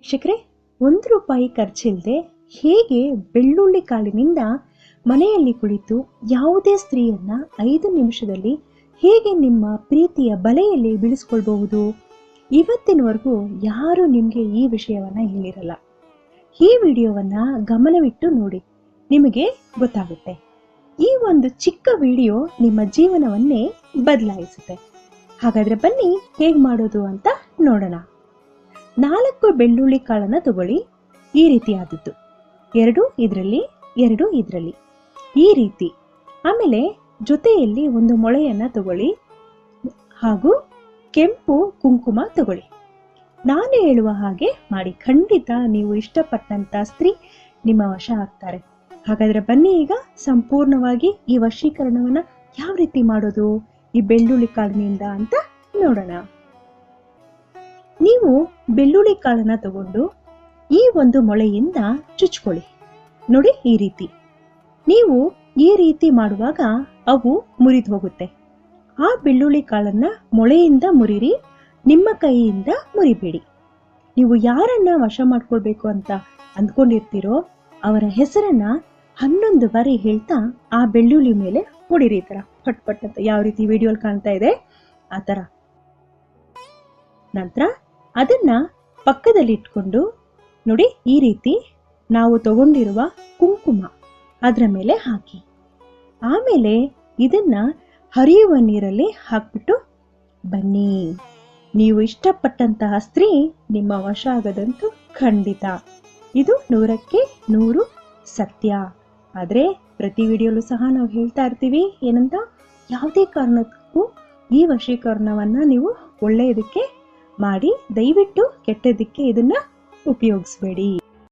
ಶಿಖರೆ, ₹1 ಖರ್ಚಿಲ್ಲದೆ ಹೇಗೆ ಬೆಳ್ಳುಳ್ಳಿ ಕಾಳಿನಿಂದ ಮನೆಯಲ್ಲಿ ಕುಳಿತು ಯಾವುದೇ ಸ್ತ್ರೀಯನ್ನ 5 ನಿಮಿಷದಲ್ಲಿ ಹೇಗೆ ನಿಮ್ಮ ಪ್ರೀತಿಯ ಬಲೆಯಲ್ಲಿ ಬೀಳಿಸ್ಕೊಳ್ಬಹುದು? ಇವತ್ತಿನವರೆಗೂ ಯಾರು ನಿಮಗೆ ಈ ವಿಷಯವನ್ನ ಹೇಳಿರಲ್ಲ. ಈ ವಿಡಿಯೋವನ್ನ ಗಮನವಿಟ್ಟು ನೋಡಿ, ನಿಮಗೆ ಗೊತ್ತಾಗುತ್ತೆ. ಈ ಒಂದು ಚಿಕ್ಕ ವಿಡಿಯೋ ನಿಮ್ಮ ಜೀವನವನ್ನೇ ಬದಲಾಯಿಸುತ್ತೆ. ಹಾಗಾದ್ರೆ ಬನ್ನಿ ಹೇಗೆ ಮಾಡೋದು ಅಂತ ನೋಡೋಣ. 4 ಬೆಳ್ಳುಳ್ಳಿ ಕಾಳನ್ನ ತಗೊಳ್ಳಿ. ಈ ರೀತಿಯಾದದ್ದು, 2 ಇದರಲ್ಲಿ 2 ಇದರಲ್ಲಿ, ಈ ರೀತಿ. ಆಮೇಲೆ ಜೊತೆಯಲ್ಲಿ 1 ಮೊಳೆಯನ್ನ ತಗೊಳ್ಳಿ ಹಾಗೂ ಕೆಂಪು ಕುಂಕುಮ ತಗೊಳ್ಳಿ. ನಾನು ಹೇಳುವ ಹಾಗೆ ಮಾಡಿ, ಖಂಡಿತ ನೀವು ಇಷ್ಟಪಟ್ಟಂತ ಸ್ತ್ರೀ ನಿಮ್ಮ ವಶ ಆಗ್ತಾರೆ. ಹಾಗಾದ್ರೆ ಬನ್ನಿ ಈಗ ಸಂಪೂರ್ಣವಾಗಿ ಈ ವಶೀಕರಣವನ್ನ ಯಾವ ರೀತಿ ಮಾಡೋದು ಈ ಬೆಳ್ಳುಳ್ಳಿ ಕಾಳಿನಿಂದ ಅಂತ ನೋಡೋಣ. ನೀವು ಬೆಳ್ಳುಳ್ಳಿ ಕಾಳನ್ನ ತಗೊಂಡು ಈ 1 ಮೊಳೆಯಿಂದ ಚುಚ್ಕೊಳ್ಳಿ. ನೋಡಿ, ಈ ರೀತಿ. ನೀವು ಈ ರೀತಿ ಮಾಡುವಾಗ ಅವು ಮುರಿದು ಹೋಗುತ್ತೆ. ಆ ಬೆಳ್ಳುಳ್ಳಿ ಕಾಳನ್ನ ಮೊಳೆಯಿಂದ ಮುರಿರಿ, ನಿಮ್ಮ ಕೈಯಿಂದ ಮುರಿಬೇಡಿ. ನೀವು ಯಾರನ್ನ ವಶ ಮಾಡ್ಕೊಳ್ಬೇಕು ಅಂತ ಅಂದ್ಕೊಂಡಿರ್ತೀರೋ ಅವರ ಹೆಸರನ್ನ 11 ಬಾರಿ ಹೇಳ್ತಾ ಆ ಬೆಳ್ಳುಳ್ಳಿ ಮೇಲೆ ಹೊಡಿರಿ. ಈ ತರ ಪಟ್ ಪಟ್ ಅಂತ ಯಾವ ರೀತಿ ವಿಡಿಯೋಲ್ ಕಾಣ್ತಾ ಇದೆ ಆ ತರ. ನಂತರ ಅದನ್ನ ಪಕ್ಕದಲ್ಲಿ ಇಟ್ಕೊಂಡು ನೋಡಿ, ಈ ರೀತಿ ನಾವು ತಗೊಂಡಿರುವ ಕುಂಕುಮ ಅದರ ಮೇಲೆ ಹಾಕಿ. ಆಮೇಲೆ ಇದನ್ನ ಹರಿಯುವ ನೀರಲ್ಲಿ ಹಾಕ್ಬಿಟ್ಟು ಬನ್ನಿ. ನೀವು ಇಷ್ಟಪಟ್ಟಂತಹ ಸ್ತ್ರೀ ನಿಮ್ಮ ವಶ ಆಗದಂತೂ ಖಂಡಿತ. ಇದು 100ಕ್ಕೆ 100 ಸತ್ಯ. ಆದ್ರೆ ಪ್ರತಿ ವಿಡಿಯೋಲು ಸಹ ನಾವು ಹೇಳ್ತಾ ಇರ್ತೀವಿ ಏನಂತ, ಯಾವುದೇ ಕಾರಣಕ್ಕೂ ಈ ವಶೀಕರಣವನ್ನ ನೀವು ಒಳ್ಳೆಯದಕ್ಕೆ ಮಾಡಿ, ದಯವಿಟ್ಟು ಕೆಟ್ಟದಕ್ಕೆ ಇದನ್ನ ಉಪಯೋಗಿಸಬೇಡಿ.